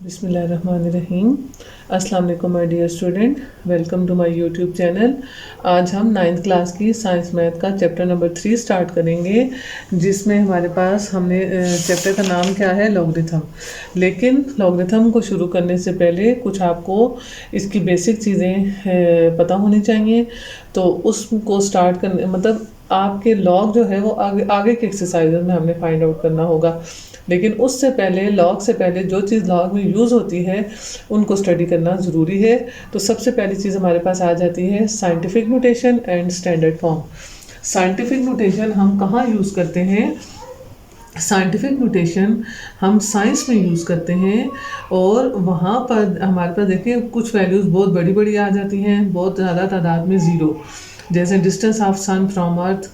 बिस्मिल्लाहिर्रहमानिर्रहीम। अस्सलाम वालेकुम my dear student, welcome to my YouTube channel. आज हम 9th क्लास की साइंस मैथ का चैप्टर नंबर 3 स्टार्ट करेंगे, जिसमें हमारे पास हमने चैप्टर का नाम क्या है, लॉगरिथम। लेकिन लॉगरिथम को शुरू करने से पहले कुछ आपको इसकी बेसिक चीज़ें पता होनी चाहिए। तो उसको स्टार्ट करने मतलब आपके लॉग जो है वो आगे के एक्सरसाइज में हमने फाइंड आउट करना होगा। लेकिन उससे पहले लॉग से पहले जो चीज़ लॉग में यूज़ होती है उनको स्टडी करना ज़रूरी है। तो सबसे पहली चीज़ हमारे पास आ जाती है scientific notation and standard form. Scientific notation हम कहाँ यूज़ करते हैं? साइंटिफिक नोटेशन हम साइंस में यूज़ करते हैं और वहाँ पर हमारे पास देखिए कुछ वैल्यूज़ बहुत बड़ी बड़ी आ जाती हैं, बहुत ज़्यादा तादाद में ज़ीरो, जैसे distance of sun from earth,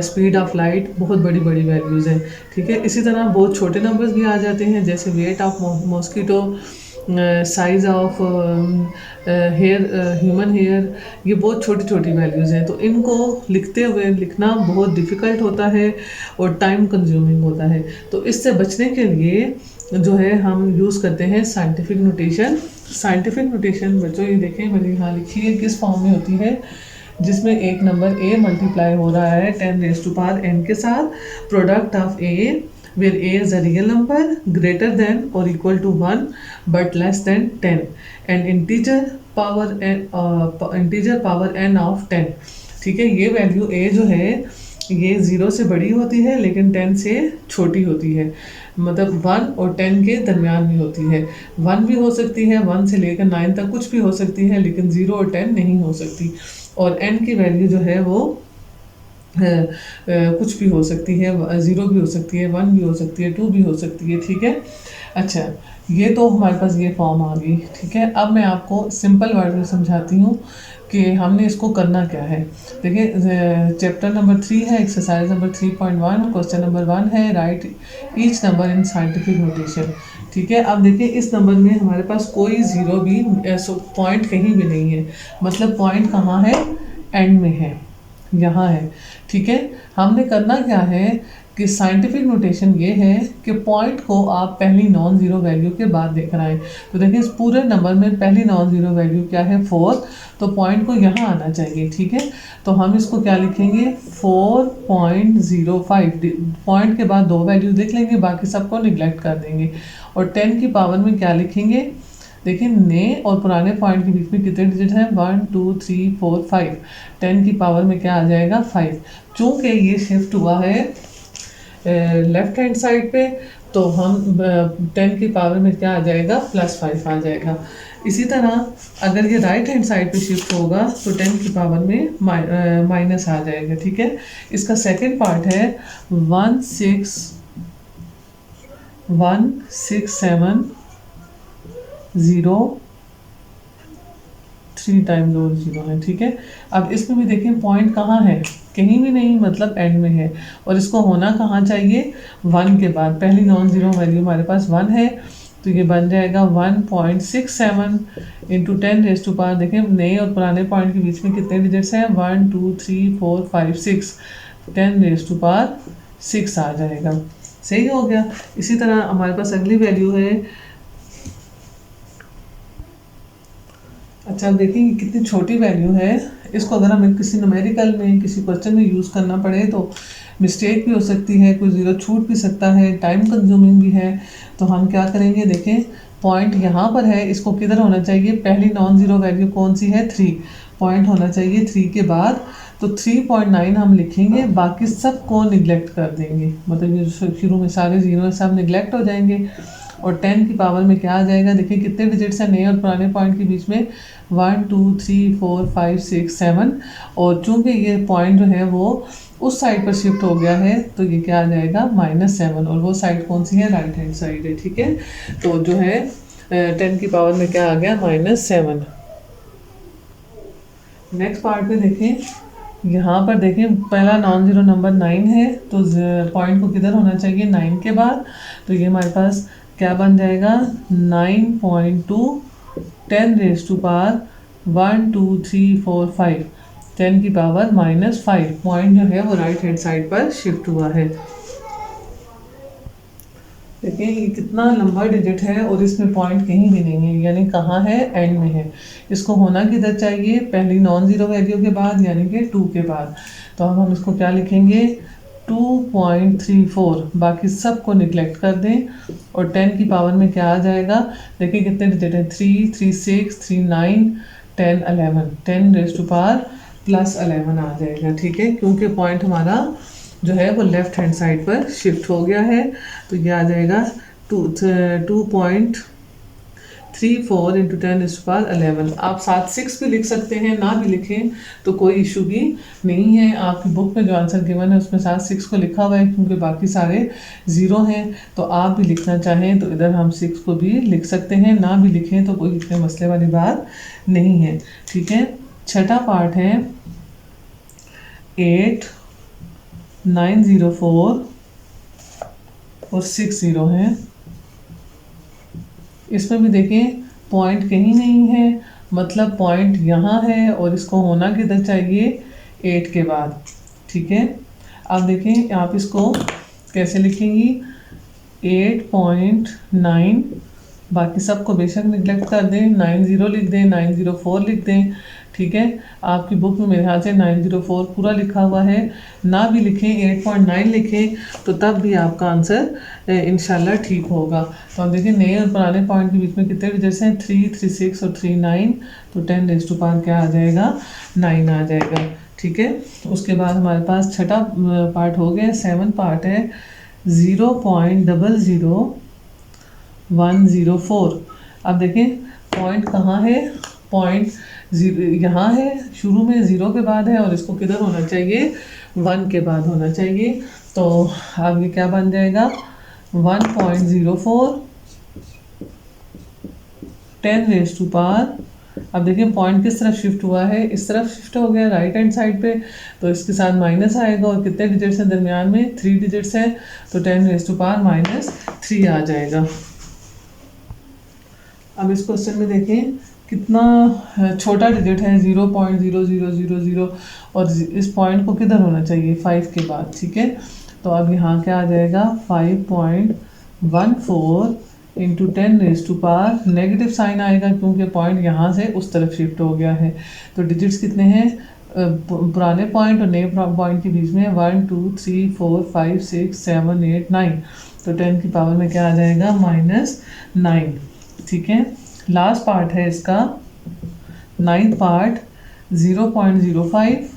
speed of light, बहुत बड़ी बड़ी वैल्यूज़ हैं। ठीक है, इसी तरह बहुत छोटे नंबर्स भी आ जाते हैं, जैसे weight of mosquito, size of hair, human hair, ये बहुत छोटी छोटी वैल्यूज़ हैं। तो इनको लिखते हुए लिखना बहुत डिफ़िकल्ट होता है और टाइम कंज्यूमिंग होता है। तो इससे बचने के लिए जो है हम यूज़ करते हैं साइंटिफिक नोटेशन। साइंटिफिक नोटेशन बच्चों ये देखें मैंने यहाँ लिखी है किस फॉर्म में होती है, जिसमें एक नंबर a मल्टीप्लाई हो रहा है 10 रेज़ टू पावर n के साथ, product of a where a is a real number greater than or equal to 1 but less than 10 and integer power n of 10। ठीक है, ये वैल्यू a जो है ये 0 से बड़ी होती है लेकिन 10 से छोटी होती है, मतलब 1 और 10 के दरमियान में होती है। 1 भी हो सकती है, 1 से लेकर 9 तक कुछ भी हो सकती है, लेकिन 0 और 10 नहीं हो सकती। और n की वैल्यू जो है वो कुछ भी हो सकती है, 0 भी हो सकती है, 1 भी हो सकती है, 2 भी हो सकती है। ठीक है, अच्छा ये तो हमारे पास ये फॉर्म आ गई। ठीक है, अब मैं आपको सिंपल वर्ड में समझाती हूँ कि हमने इसको करना क्या है। देखिए चैप्टर नंबर 3 है, एक्सरसाइज नंबर 3.1, क्वेश्चन नंबर 1 है, right each number in scientific notation. ठीक है, अब देखिए इस नंबर में हमारे पास कोई ज़ीरो भी पॉइंट कहीं भी नहीं है, मतलब पॉइंट कहाँ है, एंड में है, यहाँ है। ठीक है, हमने करना क्या है कि साइंटिफिक नोटेशन ये है कि पॉइंट को आप पहली नॉन ज़ीरो वैल्यू के बाद लेकर आएँ। तो देखिए इस पूरे नंबर में पहली नॉन ज़ीरो वैल्यू क्या है, 4, तो पॉइंट को यहाँ आना चाहिए। ठीक है, तो हम इसको क्या लिखेंगे, 4.05। पॉइंट के बाद दो वैल्यूज लिख लेंगे, बाकी सबको निगलेक्ट कर देंगे। और 10 की पावर में क्या लिखेंगे, देखिए नए और पुराने पॉइंट के बीच में कितने डिजिट हैं, 1 2 3 4 5। 10 की पावर में क्या आ जाएगा, 5। चूँकि ये शिफ्ट हुआ है लेफ्ट हैंड साइड पे, तो हम 10 की पावर में क्या आ जाएगा, +5 आ जाएगा। इसी तरह अगर ये राइट हैंड साइड पे शिफ्ट होगा तो 10 की पावर में माइनस आ जाएगा। ठीक है, इसका सेकंड पार्ट है 167 3 टाइम 2 0 है। ठीक है, अब इसमें भी देखें पॉइंट कहाँ है, कहीं भी नहीं, मतलब एंड में है। और इसको होना कहाँ चाहिए, 1 के बाद। पहली नॉन ज़ीरो वैल्यू हमारे पास 1 है, तो ये बन जाएगा 1.67 इंटू 10 रेज़ टू पावर। देखें नए और पुराने पॉइंट के बीच में कितने डिजिट्स हैं, 1 2 3 4 5 6, 10 रेज़ टू पावर 6 आ जाएगा। सही हो गया। इसी तरह हमारे पास अगली वैल्यू है, अच्छा देखिए कितनी छोटी वैल्यू है। इसको अगर हमें किसी न्यूमेरिकल में किसी क्वेश्चन में यूज़ करना पड़े तो मिस्टेक भी हो सकती है, कोई ज़ीरो छूट भी सकता है, टाइम कंज्यूमिंग भी है। तो हम क्या करेंगे, देखें पॉइंट यहाँ पर है, इसको किधर होना चाहिए, पहली नॉन ज़ीरो वैल्यू कौन सी है, 3, पॉइंट होना चाहिए 3 के बाद। तो 3.9 हम लिखेंगे, बाकी सब को निगलेक्ट कर देंगे, मतलब ये शुरू में सारे ज़ीरो सब निगलेक्ट हो जाएंगे। और 10 की पावर में क्या आ जाएगा, देखिए कितने डिजिट्स हैं नए और पुराने पॉइंट के बीच में, 1 2 3 4 5 6 7। और चूँकि ये पॉइंट जो है वो उस साइड पर शिफ्ट हो गया है तो ये क्या आ जाएगा, -7, और वो साइड कौन सी है, राइट हैंड साइड है। ठीक है, तो जो है 10 की पावर में क्या आ गया, -7। नेक्स्ट पार्ट में देखें, यहाँ पर देखें पहला नॉन ज़ीरो नंबर 9 है, तो पॉइंट को किधर होना चाहिए, 9 के बाद। तो ये हमारे पास क्या बन जाएगा, 9.2 10 रेज़ टू पावर 1 2 3 4 5, 10 की पावर -5। पॉइंट जो है वो राइट हैंड साइड पर शिफ्ट हुआ है। देखिए ये कितना लंबा डिजिट है और इसमें पॉइंट कहीं भी नहीं है, यानी कहाँ है, एंड में है। इसको होना किधर चाहिए, पहली नॉन ज़ीरो वैल्यू के बाद यानी कि 2 के बाद। तो हम इसको क्या लिखेंगे, 2.34, बाकी सब को निगलेक्ट कर दें और 10 की पावर में क्या आ जाएगा, देखिए कितने डिजिट हैं, 3, 3, 6, 3, 9, 10, 11, 10 रेज़ टू पावर प्लस 11 आ जाएगा। ठीक है, क्योंकि पॉइंट हमारा जो है वो लेफ्ट हैंड साइड पर शिफ्ट हो गया है। तो ये आ जाएगा 2.34 इंटू 10⁻11। आप साथ 6 भी लिख सकते हैं, ना भी लिखें तो कोई इशू भी नहीं है। आपकी बुक में जो आंसर गिवन है उसमें साथ 6 को लिखा हुआ है, क्योंकि बाकी सारे ज़ीरो हैं। तो आप भी लिखना चाहें तो इधर हम 6 को भी लिख सकते हैं, ना भी लिखें तो कोई इतने मसले वाली बात नहीं है। ठीक है, छठा पार्ट है 8, 904 और 60 है। इसमें भी देखें पॉइंट कहीं नहीं है, मतलब पॉइंट यहाँ है और इसको होना किधर चाहिए, 8 के बाद। ठीक है, अब देखें आप इसको कैसे लिखेंगी, 8.9, बाकी सबको बेशक निगलेक्ट कर दें, 90 लिख दें, 904 लिख दें। ठीक है, आपकी बुक में मेरे ख्याल से 904 पूरा लिखा हुआ है, ना भी लिखें 8.9 लिखें तो तब भी आपका आंसर इंशाल्लाह ठीक होगा। तो हम देखें नए और पुराने पॉइंट के बीच में कितने डिजिट्स हैं, 3, 3, 6 और 3, 9। तो 10 रेज़ टू पावर क्या आ जाएगा, 9 आ जाएगा। ठीक है, उसके बाद हमारे पास छठा पार्ट हो गया, 7 पार्ट है 0.00104। अब देखें पॉइंट कहाँ है, पॉइंट यहाँ है, शुरू में 0 के बाद है और इसको किधर होना चाहिए, 1 के बाद होना चाहिए। तो अब ये क्या बन जाएगा, 1.04 10 रेज़ टू पावर। अब देखिए पॉइंट किस तरफ शिफ्ट हुआ है, इस तरफ शिफ्ट हो गया राइट हैंड साइड पे, तो इसके साथ माइनस आएगा और कितने डिजिट्स हैं दरमियान में, 3 डिजिट्स हैं, तो 10 रेज़ टू पावर -3 आ जाएगा। अब इस क्वेश्चन में देखें कितना छोटा डिजिट है, 0.0000, और इस पॉइंट को किधर होना चाहिए, 5 के बाद। ठीक है, तो अब यहाँ क्या आ जाएगा, 5.14 into 10 raise to power, negative sign आएगा क्योंकि पॉइंट यहाँ से उस तरफ शिफ्ट हो गया है। तो डिजिट्स कितने हैं, पुराने पॉइंट और नए पॉइंट के बीच में 1, 2, 3, 4, 5, 6, 7, 8, 9। तो 10 की पावर में क्या आ जाएगा, -9। ठीक है, लास्ट पार्ट है इसका 9th part 0.05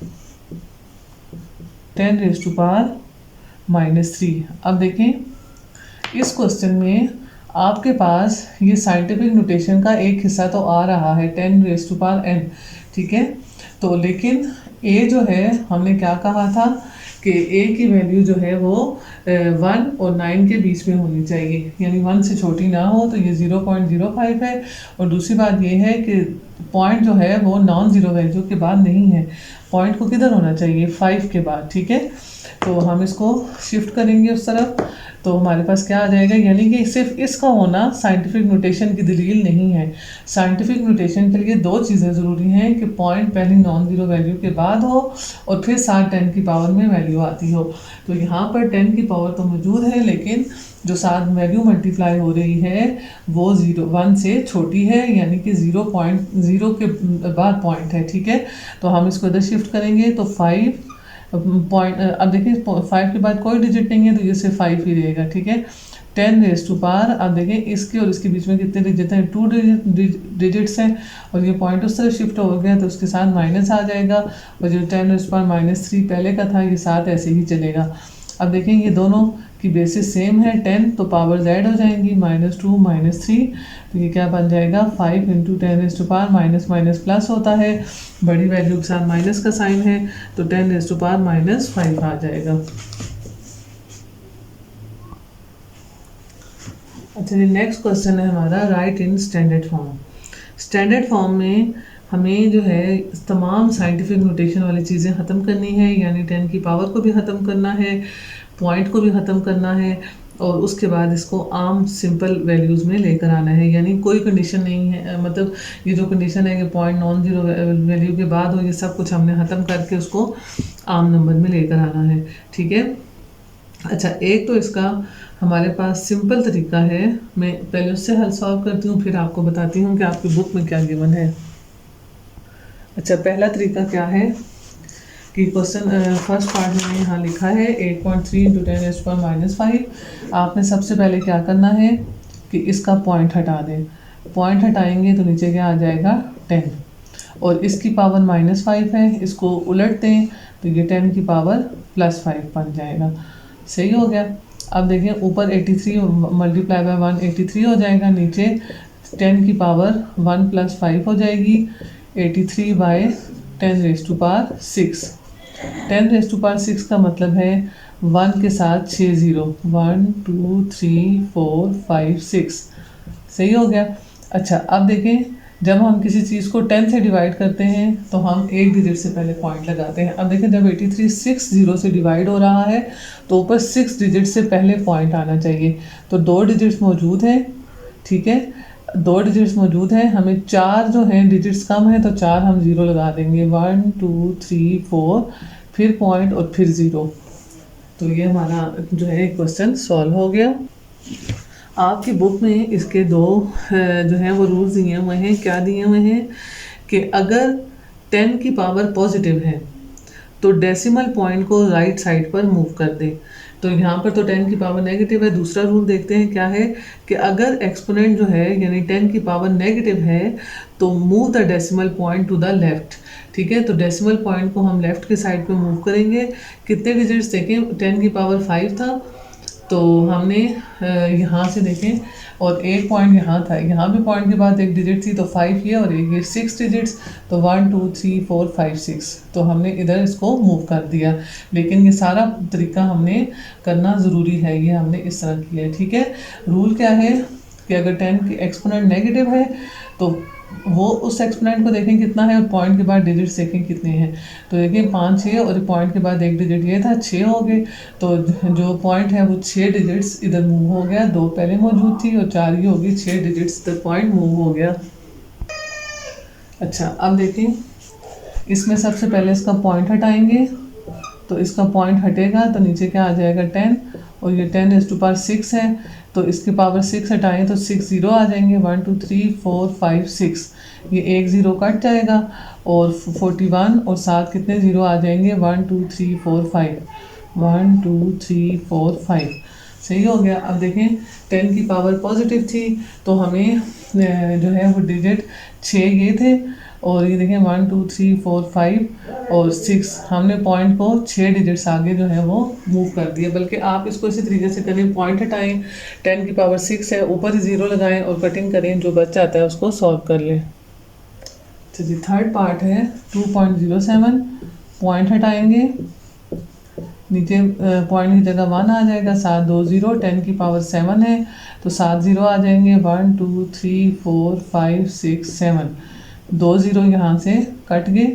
10 raise to power -3। अब देखें इस क्वेश्चन में आपके पास ये साइंटिफिक नोटेशन का एक हिस्सा तो आ रहा है 10 रेज़ टू पावर n। ठीक है, तो लेकिन a जो है हमने क्या कहा था कि a की वैल्यू जो है वो 1 और 9 के बीच में होनी चाहिए, यानी 1 से छोटी ना हो। तो ये 0.05 है। और दूसरी बात ये है कि पॉइंट जो है वो नॉन ज़ीरो वैल्यू के बाद नहीं है, पॉइंट को किधर होना चाहिए, 5 के बाद। ठीक है, तो हम इसको शिफ्ट करेंगे उस तरफ, तो हमारे पास क्या आ जाएगा, यानी कि सिर्फ इसका होना साइंटिफिक नोटेशन की दलील नहीं है। साइंटिफिक नोटेशन के लिए 2 चीज़ें ज़रूरी हैं कि पॉइंट पहले नॉन ज़ीरो वैल्यू के बाद हो और फिर साथ 10 की पावर में वैल्यू आती हो। तो यहाँ पर 10 की पावर तो मौजूद है, लेकिन जो साथ वैल्यू मल्टीप्लाई हो रही है वो 1 से छोटी है, यानी कि 0.0 के बाद पॉइंट है। ठीक है, तो हम इसको इधर शिफ्ट करेंगे तो 5 पॉइंट, अब देखिए 5 के बाद कोई डिजिट नहीं है तो ये सिर्फ 5 ही रहेगा। ठीक है, 10 रेज़ टू पावर, अब देखें इसके और इसके बीच में कितने डिजिट हैं, 2 डिजिट्स हैं, और ये पॉइंट उस तरह शिफ्ट हो गया तो उसके साथ माइनस आ जाएगा, और जो 10 रेज़ टू पावर -3 पहले का था ये साथ ऐसे ही चलेगा। अब देखें ये दोनों की बेसिस सेम है 10, तो पावर ऐड हो जाएंगी, -2 -3, तो ये क्या बन जाएगा, 5 into 10 raise to power minus plus होता है, बड़ी वैल्यू के साथ माइनस का साइन है, तो 10 रेज़ टू पावर -5 आ जाएगा। अच्छा जी, नेक्स्ट क्वेश्चन है हमारा right in standard form. Standard form में हमें जो है तमाम साइंटिफिक नोटेशन वाली चीज़ें ख़त्म करनी है, यानी 10 की पावर को भी ख़त्म करना है, पॉइंट को भी ख़त्म करना है, और उसके बाद इसको आम सिंपल वैल्यूज़ में लेकर आना है, यानी कोई कंडीशन नहीं है, मतलब ये जो कंडीशन है कि पॉइंट नॉन ज़ीरो वैल्यू के बाद हो, ये सब कुछ हमने ख़त्म करके उसको आम नंबर में लेकर आना है। ठीक है, अच्छा एक तो इसका हमारे पास सिंपल तरीका है, मैं पहले उससे हल सॉल्व करती हूँ, फिर आपको बताती हूँ कि आपकी बुक में क्या गिवन है। अच्छा, पहला तरीका क्या है कि क्वेश्चन फर्स्ट पार्ट में यहाँ लिखा है 8.3 × 10⁻⁵। आपने सबसे पहले क्या करना है कि इसका पॉइंट हटा दें। पॉइंट हटाएंगे तो नीचे क्या आ जाएगा 10, और इसकी पावर -5 है, इसको उलट दें तो ये 10 की पावर +5 बन जाएगा। सही हो गया। अब देखिए ऊपर 83 मल्टीप्लाई बाय 1 83 हो जाएगा, नीचे 10 की पावर 1 + 5 हो जाएगी 83/10⁻⁶। 10⁻⁶ का मतलब है 1 के साथ 6 ज़ीरो, 1 2 3 4 5 6। सही हो गया। अच्छा, अब देखें जब हम किसी चीज़ को 10 से डिवाइड करते हैं तो हम एक डिजिट से पहले पॉइंट लगाते हैं। अब देखें जब 83 6 0 से डिवाइड हो रहा है तो ऊपर 6 डिजिट से पहले पॉइंट आना चाहिए। तो 2 डिजिट्स मौजूद हैं, ठीक है, 2 डिजिट्स मौजूद हैं, हमें 4 जो हैं डिजिट्स कम है तो 4 हम 0 लगा देंगे, 1 2 3 4, फिर पॉइंट और फिर 0। तो ये हमारा जो है क्वेश्चन सॉल्व हो गया। आपकी बुक में इसके दो जो हैं वो रूल्स दिए हुए हैं। क्या दिए हुए हैं कि अगर 10 की पावर पॉजिटिव है तो डेसिमल पॉइंट को राइट साइड पर मूव कर दें। तो यहाँ पर तो 10 की पावर नेगेटिव है। दूसरा रूल देखते हैं क्या है कि अगर एक्सपोनेंट जो है यानी 10 की पावर नेगेटिव है तो move the decimal point two the left. ठीक है, तो डेसिमल पॉइंट को हम लेफ्ट के साइड पे मूव करेंगे। कितने डिजिट्स देखें, 10 की पावर 5 था तो हमने यहाँ से देखें और एक पॉइंट यहाँ था, यहाँ भी पॉइंट के बाद एक डिजिट थी तो 5 ये और एक ये 6 डिजिट्स, तो 1 2 3 4 5 6, तो हमने इधर इसको मूव कर दिया। लेकिन ये सारा तरीका हमने करना ज़रूरी है, ये हमने इस तरह किया है। ठीक है, रूल क्या है कि अगर 10 की एक्सपोनेंट नेगेटिव है तो वो उस एक्सपोनेंट को देखें कितना है और पॉइंट के बाद डिजिट्स देखें कितने हैं। तो देखिए 5 6 और पॉइंट के बाद एक डिजिट ये था, 6 हो गए। तो जो पॉइंट है वो 6 डिजिट्स इधर मूव हो गया, 2 पहले मौजूद थी और 4 ही होगी, 6 डिजिट्स इधर पॉइंट मूव हो गया। अच्छा, अब देखें इसमें सबसे पहले इसका पॉइंट हटाएंगे, तो इसका पॉइंट हटेगा तो नीचे क्या आ जाएगा 10, और ये 10⁻⁶ है तो इसकी पावर 6 हटाएं तो 6 0 आ जाएंगे, 1 2 3 4 5 6, ये एक 0 कट जाएगा और 41 और 7 कितने 0 आ जाएंगे, 1 2 3 4 5, 1 2 3 4 5। सही हो गया। अब देखें 10 की पावर पॉजिटिव थी तो हमें जो है वो डिजिट 6 ये थे, और ये देखें 1 2 3 4 5 और 6, हमने पॉइंट को 6 डिजिट्स आगे जो है वो मूव कर दिया। बल्कि आप इसको इसी तरीके से करें, पॉइंट हटाएं, 10 की पावर 6 है, ऊपर ही 0 लगाएं और कटिंग करें, जो बच जाता है उसको सॉल्व कर लें। तो जी थर्ड पार्ट है 2.07, पॉइंट हटाएंगे, नीचे पॉइंट की जगह 1 आ जाएगा, 7 2 0, 10 की पावर 7 है तो 7 0 आ जाएंगे, 1 2 3 4 5 6 7, 2 0 यहाँ से कट गए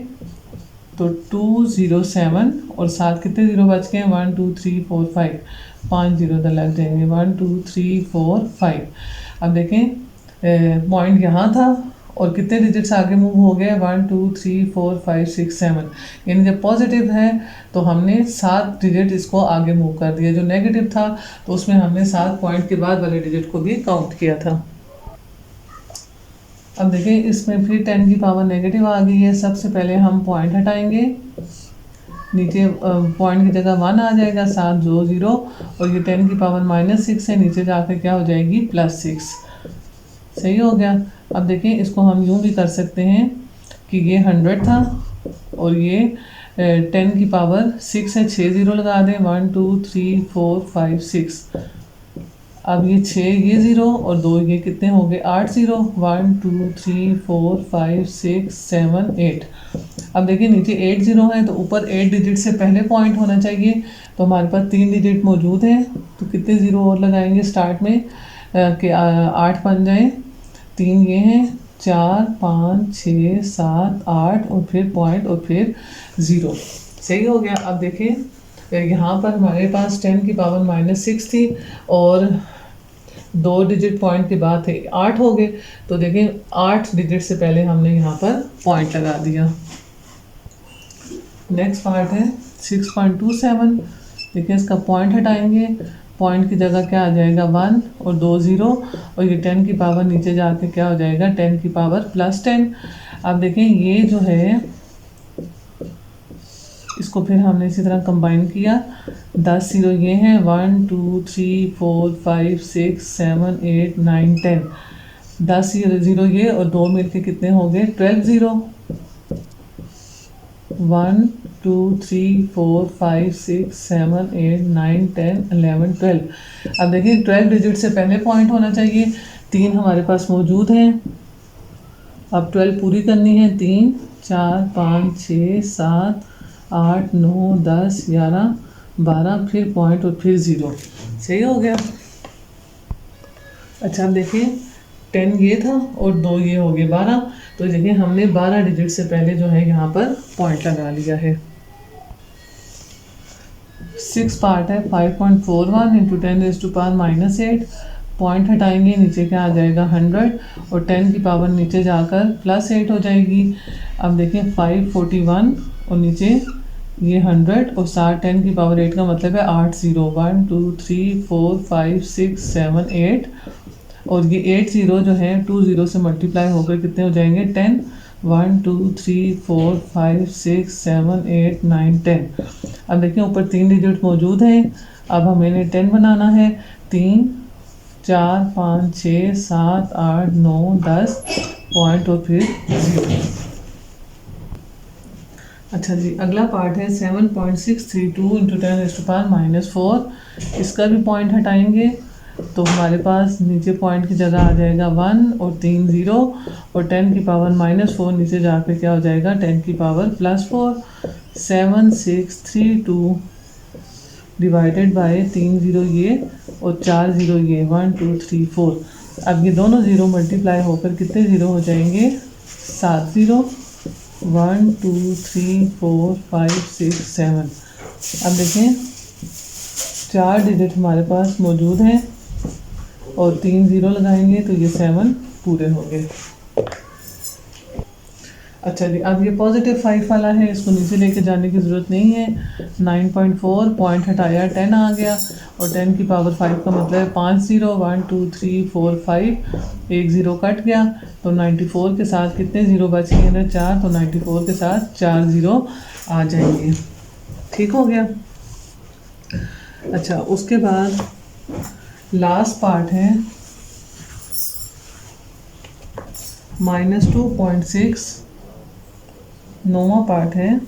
तो 2 0 7 और 7 कितने 0 बच गए, 1 2 3 4 5, 5 0 इधर लग जाएंगे, 1 2 3 4 5। अब देखें पॉइंट यहाँ था और कितने डिजिट्स आगे मूव हो गए, 1 2 3 4 5 6 7, यानी जब पॉजिटिव है तो हमने 7 डिजिट इसको आगे मूव कर दिया। जो नेगेटिव था तो उसमें हमने 7 पॉइंट के बाद वाले डिजिट को भी काउंट किया था। अब देखें इसमें फिर 10 की पावर नेगेटिव आ गई है। सबसे पहले हम पॉइंट हटाएंगे, नीचे पॉइंट की जगह 1 आ जाएगा, 7 2 0, और ये 10 की पावर -6 है, नीचे जाकर क्या हो जाएगी +6। सही हो गया। अब देखें इसको हम यूँ भी कर सकते हैं कि ये 100 था और ये 10 की पावर 6 है, 6 0 लगा दें, 1 2 3 4 5 6। अब ये 6 ये 0 और 2 ये कितने हो गए 8 0, 1 2 3 4 5 6 7 8। अब देखिए नीचे 8 0 है तो ऊपर 8 डिजिट से पहले पॉइंट होना चाहिए, तो हमारे पास 3 डिजिट मौजूद हैं, तो कितने 0 और लगाएंगे स्टार्ट में कि 8 बन जाए, 3 ये हैं, 4 5 6 7 8 और फिर पॉइंट और फिर 0। सही हो गया। अब देखें यहाँ पर हमारे पास 10 की पावर -6 थी और 2 डिजिट पॉइंट के बाद थे, 8 हो गए, तो देखें 8 डिजिट से पहले हमने यहाँ पर पॉइंट लगा दिया। नेक्स्ट पार्ट है 6.27, देखिए इसका पॉइंट हटाएंगे पॉइंट की जगह क्या आ जाएगा 1 और 2 ज़ीरो, और ये 10 की पावर नीचे जाके क्या हो जाएगा 10 की पावर प्लस 10। अब देखें ये जो है इसको फिर हमने इसी तरह कंबाइन किया, 10 ज़ीरो ये हैं 1 2 3 4 5 6 7 8 9 10, 10 ज़ीरो ये और 2 मिलके कितने हो गए 12 ज़ीरो, 1 2 3 4 5 6 7 8 9 10 11 12। अब देखिए 12 डिजिट से पहले पॉइंट होना चाहिए, 3 हमारे पास मौजूद हैं। अब 12 पूरी करनी है, 3 4 5 6 7 8 9 10 11 12, फिर पॉइंट और फिर ज़ीरो। सही हो गया। अच्छा अब देखिए 10 ये था और 2 ये हो गए 12, तो देखिए हमने 12 डिजिट से पहले जो है यहाँ पर पॉइंट लगा लिया है। 6 पार्ट है 5.41 into 10 raise to power -8, point हटाएंगे नीचे क्या आ जाएगा 100 और 10 की पावर नीचे जाकर +8 हो जाएगी। अब देखिए 541 और नीचे ये 100 और 60, 10 की पावर 8 का मतलब है 8 ज़ीरो, 1 2 3 4 5 6 7 8, और ये 8 ज़ीरो जो है 2 ज़ीरो से मल्टीप्लाई होकर कितने हो जाएंगे 10, 1 2 3 4 5 6 7 8 9 10। अब देखिए ऊपर 3 डिजिट मौजूद हैं, अब हमें 10 बनाना है, 3 4 5 6 7 8 9 10 पॉइंट और फिर ज़ीरो। अच्छा जी अगला पार्ट है 7.632 इंटू 10 रेज़ टू पावर -4, इसका भी पॉइंट हटाएंगे तो हमारे पास नीचे पॉइंट की जगह आ जाएगा 1 और 3 ज़ीरो, और 10 की पावर -4 नीचे जाकर क्या हो जाएगा 10 की पावर +4। 7632 डिवाइडेड बाय 3 ज़ीरो ये और 4 ज़ीरो ये, 1 2 3 4। अब ये दोनों ज़ीरो मल्टीप्लाई होकर कितने ज़ीरो हो जाएंगे 7 ज़ीरो, 1 2 3 4 5 6 7। अब देखें 4 डिजिट हमारे पास मौजूद हैं और 3 ज़ीरो लगाएंगे तो ये 7 पूरे हो गए। अच्छा जी अब ये +5 वाला है, इसको नीचे लेके जाने की ज़रूरत नहीं है। 9.4 पॉइंट हटाया 10 आ गया, और 10 की पावर 5 का मतलब है 5 ज़ीरो, 1 2 3 4 5, एक ज़ीरो कट गया तो 94 के साथ कितने ज़ीरो बच गए ना 4, तो 94 के साथ 4 ज़ीरो आ जाएंगे। ठीक हो गया। अच्छा उसके बाद लास्ट पार्ट है -2.6, नौवां पार्ट है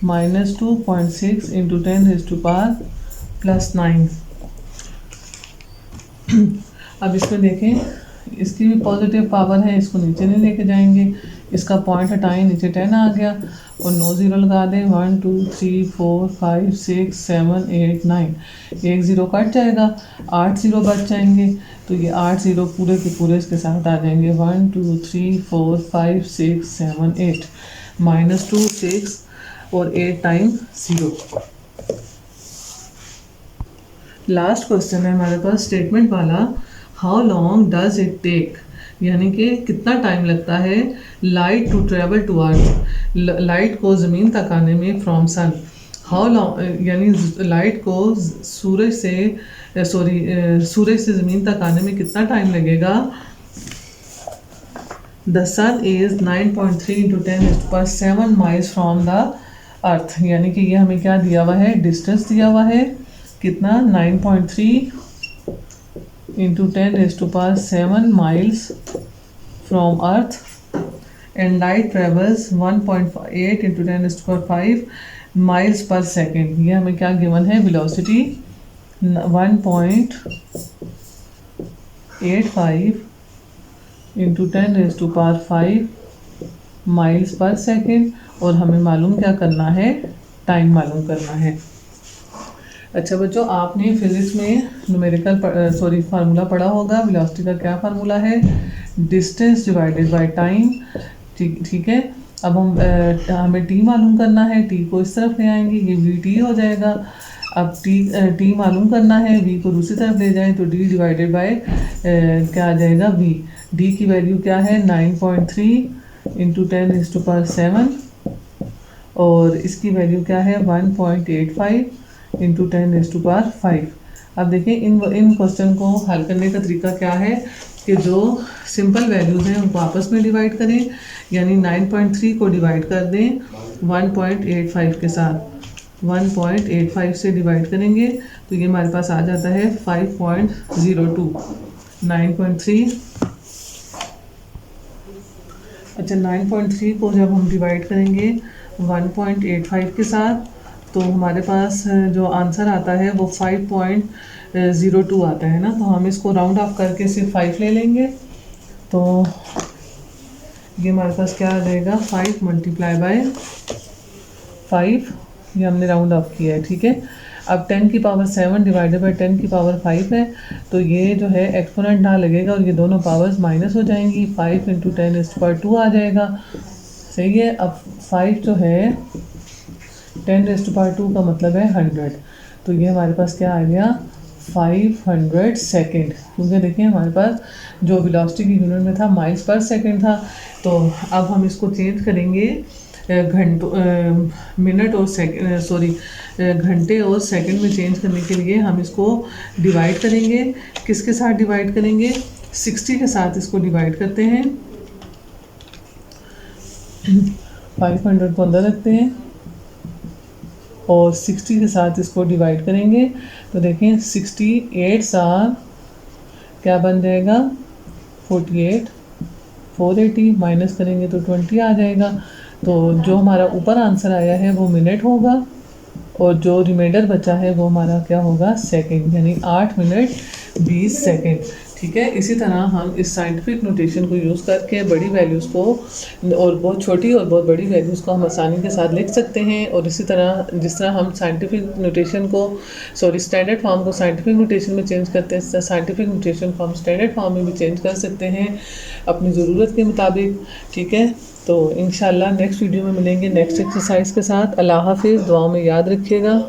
-2.6 इंटू 10 रेज़ टू पावर +9। अब इसमें देखें इसकी भी पॉजिटिव पावर है, इसको नीचे नहीं लेके जाएंगे, इसका पॉइंट हटाएं नीचे 10 आ गया और 9 ज़ीरो लगा दें, 1 2 3 4 5 6 7 8 9, एक ज़ीरो कट जाएगा, 8 ज़ीरो बच जाएंगे, तो ये 8 ज़ीरो पूरे के पूरे इसके साथ आ जाएंगे, 1 2 3 4 5 6 7 8, -2 6 और 8 टाइम 0। लास्ट क्वेश्चन है हमारे पास स्टेटमेंट वाला, how long does it take, यानी कि कितना टाइम लगता है light to travel to earth, light को ज़मीन तक आने में फ्रॉम सन। हाउ लॉन्ग यानी लाइट को सूरज से ज़मीन तक आने में कितना टाइम लगेगा। The sun is 9.3 into 10⁻7 miles from the earth, यानी कि ये हमें क्या दिया हुआ है डिस्टेंस दिया हुआ है कितना 9.3 into 10⁻7 miles from earth, and light travels 1.8 into 10⁻5 miles per second. ये हमें क्या गिवन है velocity 1.85 into 10⁻5 miles per second, और हमें मालूम क्या करना है टाइम मालूम करना है। अच्छा बच्चों आपने फिजिक्स में न्यूमेरिकल फार्मूला पढ़ा होगा, वेलोसिटी का क्या फार्मूला है डिस्टेंस डिवाइडेड बाय टाइम। ठीक है। अब हमें टी मालूम करना है, टी को इस तरफ ले आएंगे ये वी टी हो जाएगा। अब टी मालूम करना है, वी को दूसरी तरफ ले जाएं तो डी डिवाइडेड बाय क्या आ जाएगा वी। डी की वैल्यू क्या है 9.3 इंटू 10⁻7, और इसकी वैल्यू क्या है 1.85 इंटू 10⁻5। अब देखिए इन क्वेश्चन को हल करने का तरीका क्या है कि जो सिंपल वैल्यूज़ हैं उनको आपस में डिवाइड करें, यानी 9.3 को डिवाइड कर दें 1.85 के साथ। 1.85 से डिवाइड करेंगे तो ये हमारे पास आ जाता है 5.02। 9.3, अच्छा 9.3 को जब हम डिवाइड करेंगे 1.85 के साथ तो हमारे पास जो आंसर आता है वो 5.02 आता है ना। तो हम इसको राउंड ऑफ करके सिर्फ 5 ले लेंगे तो ये हमारे पास क्या आ जाएगा 5 मल्टीप्लाई बाय 5, ये हमने राउंड ऑफ किया है, ठीक है। अब 10 की पावर 7 डिवाइडेड बाय 10 की पावर 5 है तो ये जो है एक्सपोनेंट ना लगेगा और ये दोनों पावर्स माइनस हो जाएंगी। 5 इंटू 10⁻² आ जाएगा, सही है। अब 5 जो है 10⁻² का मतलब है 100, तो ये हमारे पास क्या आ गया 500 सेकेंड, क्योंकि देखिए हमारे पास जो वेलोसिटी की यूनिट में था माइल्स पर सेकेंड था। तो अब हम इसको चेंज करेंगे घंटों मिनट और सेकंड, सॉरी घंटे और सेकंड में चेंज करने के लिए हम इसको डिवाइड करेंगे। किसके साथ डिवाइड करेंगे? 60 के साथ इसको डिवाइड करते हैं। 500 को अंदर रखते हैं और 60 के साथ इसको डिवाइड करेंगे तो देखें 68 साल क्या बन जाएगा 48, 480 माइनस करेंगे तो 20 आ जाएगा। तो जो हमारा ऊपर आंसर आया है वो मिनट होगा और जो रिमाइंडर बचा है वो हमारा क्या होगा सेकंड, यानी 8 मिनट 20 सेकंड, ठीक है। इसी तरह हम इस साइंटिफिक नोटेशन को यूज़ करके बड़ी वैल्यूज़ को और बहुत छोटी और बहुत बड़ी वैल्यूज़ को हम आसानी के साथ लिख सकते हैं। और इसी तरह जिस तरह हम साइंटिफिक नोटेशन को स्टैंडर्ड फॉर्म को साइंटिफिक नोटेशन में चेंज करते हैं, इस तरह साइंटिफिक नोटेशन को हम स्टैंडर्ड फॉर्म में भी चेंज कर सकते हैं अपनी ज़रूरत के मुताबिक, ठीक है। तो इंशाल्लाह नेक्स्ट वीडियो में मिलेंगे नेक्स्ट एक्सरसाइज के साथ। अल्लाह हाफिज़, दुआओं में याद रखिएगा।